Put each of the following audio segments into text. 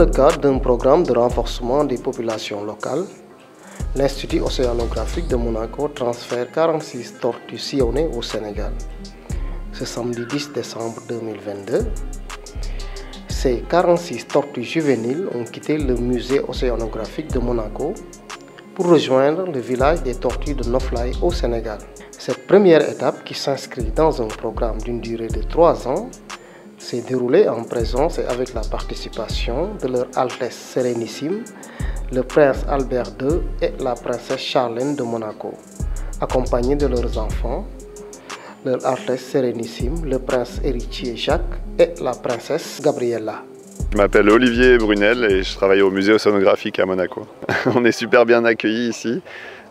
le cadre d'un programme de renforcement des populations locales, l'Institut océanographique de Monaco transfère 46 tortues sillonnées au Sénégal. Ce samedi 10 décembre 2022, ces 46 tortues juvéniles ont quitté le musée océanographique de Monaco pour rejoindre le village des tortues de Noflaye au Sénégal. Cette première étape, qui s'inscrit dans un programme d'une durée de 3 ans, s'est déroulée en présence et avec la participation de leur Altesse Sérénissime, le prince Albert II et la princesse Charlène de Monaco, accompagnés de leurs enfants, leur Altesse Sérénissime, le prince héritier Jacques et la princesse Gabriella. Je m'appelle Olivier Brunel et je travaille au musée océanographique à Monaco. On est super bien accueillis ici.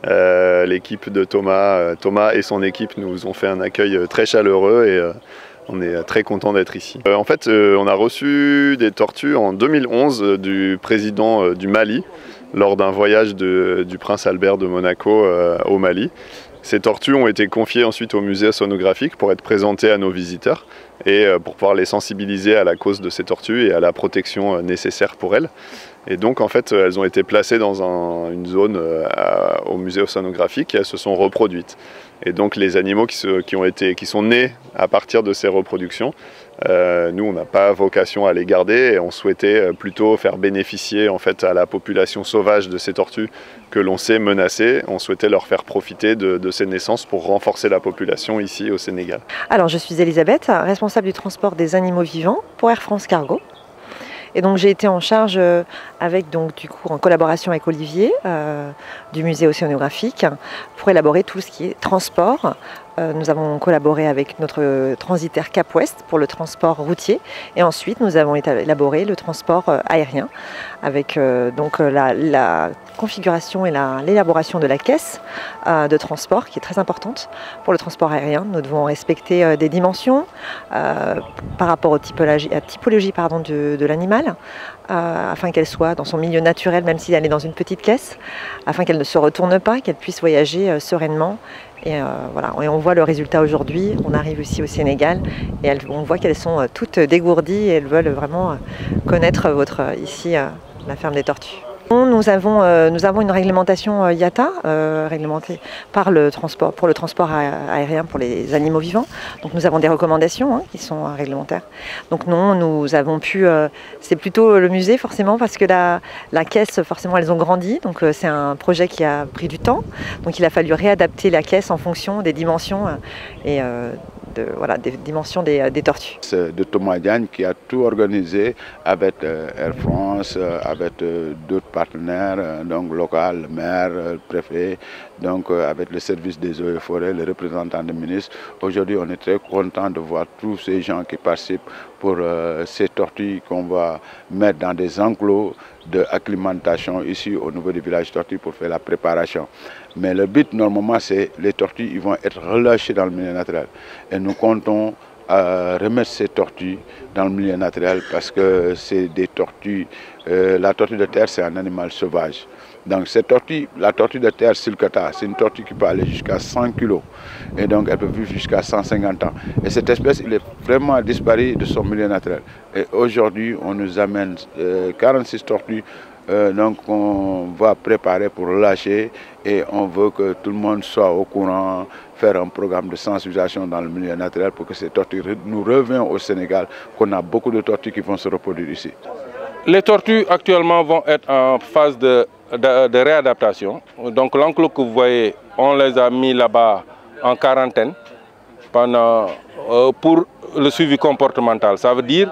L'équipe de Thomas et son équipe nous ont fait un accueil très chaleureux et on est très content d'être ici. En fait, on a reçu des tortues en 2011 du président du Mali lors d'un voyage du prince Albert de Monaco au Mali. Ces tortues ont été confiées ensuite au musée océanographique pour être présentées à nos visiteurs et pour pouvoir les sensibiliser à la cause de ces tortues et à la protection nécessaire pour elles. Et donc en fait elles ont été placées dans une zone au musée océanographique et elles se sont reproduites. Et donc les animaux qui sont nés à partir de ces reproductions, nous on n'a pas vocation à les garder et on souhaitait plutôt faire bénéficier en fait à la population sauvage de ces tortues que l'on sait menacées. On souhaitait leur faire profiter de ces naissances pour renforcer la population ici au Sénégal. Alors je suis Elisabeth, responsable du transport des animaux vivants pour Air France Cargo. Et donc j'ai été en charge en collaboration avec Olivier du musée océanographique pour élaborer tout ce qui est transport. Nous avons collaboré avec notre transitaire Cap Ouest pour le transport routier et ensuite nous avons élaboré le transport aérien avec la configuration et l'élaboration de la caisse de transport qui est très importante pour le transport aérien. Nous devons respecter des dimensions par rapport à la typologie de l'animal afin qu'elle soit dans son milieu naturel même si elle est dans une petite caisse, afin qu'elle ne se retourne pas, qu'elle puisse voyager sereinement. Et voilà, et on voit le résultat aujourd'hui. On arrive ici au Sénégal et on voit qu'elles sont toutes dégourdies et elles veulent vraiment connaître ici la ferme des tortues. Nous avons une réglementation IATA réglementée pour le transport aérien pour les animaux vivants. Donc nous avons des recommandations qui sont réglementaires. Donc nous avons pu, c'est plutôt le musée forcément parce que la caisse forcément elles ont grandi. Donc c'est un projet qui a pris du temps. Donc il a fallu réadapter la caisse en fonction des dimensions des dimensions des tortues. C'est de Thomas Diagne qui a tout organisé avec Air France, avec d'autres partenaires, donc local, le maire, le préfet, donc avec le service des eaux et forêts, les représentants des ministres. Aujourd'hui, on est très content de voir tous ces gens qui participent pour ces tortues qu'on va mettre dans des enclos d'acclimatation ici au niveau du village tortue pour faire la préparation. Mais le but normalement c'est les tortues ils vont être relâchées dans le milieu naturel et nous comptons remettre ces tortues dans le milieu naturel parce que c'est des tortues, la tortue de terre c'est un animal sauvage. Donc la tortue de terre sulcata, c'est une tortue qui peut aller jusqu'à 100 kg et donc elle peut vivre jusqu'à 150 ans. Et cette espèce il est vraiment disparue de son milieu naturel. Et aujourd'hui on nous amène 46 tortues. Donc on va préparer pour relâcher et on veut que tout le monde soit au courant, faire un programme de sensibilisation dans le milieu naturel pour que ces tortues nous reviennent au Sénégal, qu'on a beaucoup de tortues qui vont se reproduire ici. Les tortues actuellement vont être en phase de réadaptation. Donc l'enclos que vous voyez, on les a mis là-bas en quarantaine pour le suivi comportemental. Ça veut dire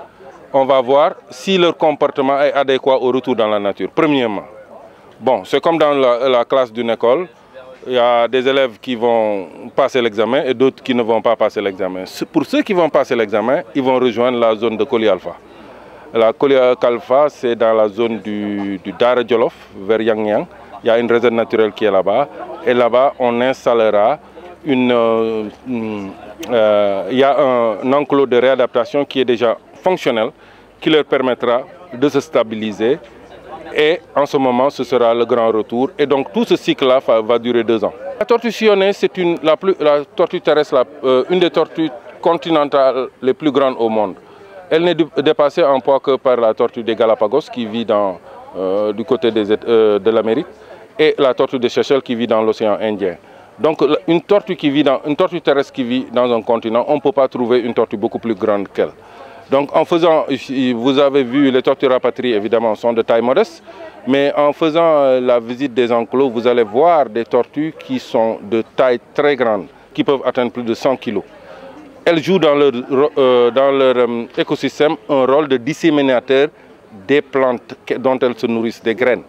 on va voir si leur comportement est adéquat au retour dans la nature, premièrement. Bon, c'est comme dans la classe d'une école, il y a des élèves qui vont passer l'examen et d'autres qui ne vont pas passer l'examen. Pour ceux qui vont passer l'examen, ils vont rejoindre la zone de Koli Alpha. La Koli Alpha, c'est dans la zone du Dara Djolof, vers Yang Yang. Il y a une réserve naturelle qui est là-bas. Et là-bas, on installera il y a un enclos de réadaptation qui est déjà fonctionnel, qui leur permettra de se stabiliser. Et en ce moment, ce sera le grand retour. Et donc tout ce cycle-là va durer 2 ans. La tortue sillonnée, c'est la tortue terrestre, une des tortues continentales les plus grandes au monde. Elle n'est dépassée en poids que par la tortue des Galapagos qui vit du côté de l'Amérique et la tortue de Seychelles qui vit dans l'océan Indien. Donc une tortue terrestre qui vit dans un continent, on ne peut pas trouver une tortue beaucoup plus grande qu'elle. Donc en faisant, vous avez vu, les tortues rapatriées évidemment sont de taille modeste, mais en faisant la visite des enclos, vous allez voir des tortues qui sont de taille très grande, qui peuvent atteindre plus de 100 kg. Elles jouent dans leur écosystème un rôle de disséminateur des plantes dont elles se nourrissent, des graines.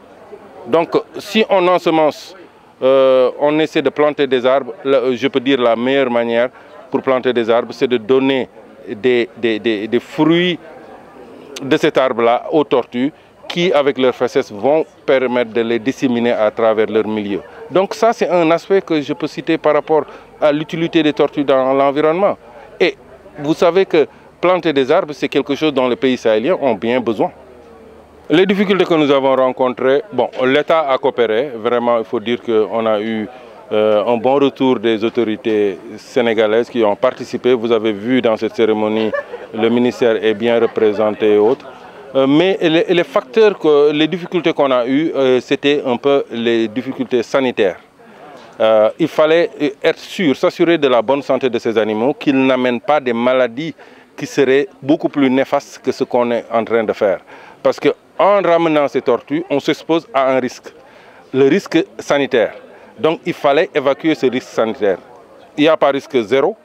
Donc si on ensemence, on essaie de planter des arbres, je peux dire la meilleure manière pour planter des arbres, c'est de donner des fruits de cet arbre-là aux tortues qui, avec leurs fesses, vont permettre de les disséminer à travers leur milieu. Donc ça, c'est un aspect que je peux citer par rapport à l'utilité des tortues dans l'environnement. Et vous savez que planter des arbres, c'est quelque chose dont les pays sahéliens ont bien besoin. Les difficultés que nous avons rencontrées, bon, l'État a coopéré. Vraiment, il faut dire qu'on a eu un bon retour des autorités sénégalaises qui ont participé. Vous avez vu dans cette cérémonie, le ministère est bien représenté et autres. Mais les facteurs, les difficultés qu'on a eues, c'était un peu les difficultés sanitaires. Il fallait être sûr, s'assurer de la bonne santé de ces animaux, qu'ils n'amènent pas des maladies qui seraient beaucoup plus néfastes que ce qu'on est en train de faire. Parce qu'en ramenant ces tortues, on s'expose à un risque, le risque sanitaire. Donc il fallait évacuer ce risque sanitaire. Il n'y a pas risque zéro,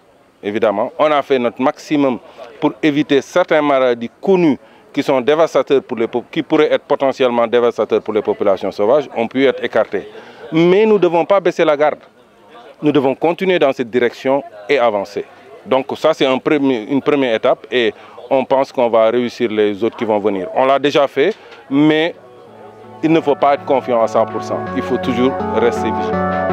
évidemment. On a fait notre maximum pour éviter certaines maladies connues qui sont dévastateurs qui pourraient être potentiellement dévastateurs pour les populations sauvages, ont pu être écartés. Mais nous ne devons pas baisser la garde. Nous devons continuer dans cette direction et avancer. Donc ça, c'est une première étape et on pense qu'on va réussir les autres qui vont venir. On l'a déjà fait, mais il ne faut pas être confiant à 100%. Il faut toujours rester vigilant.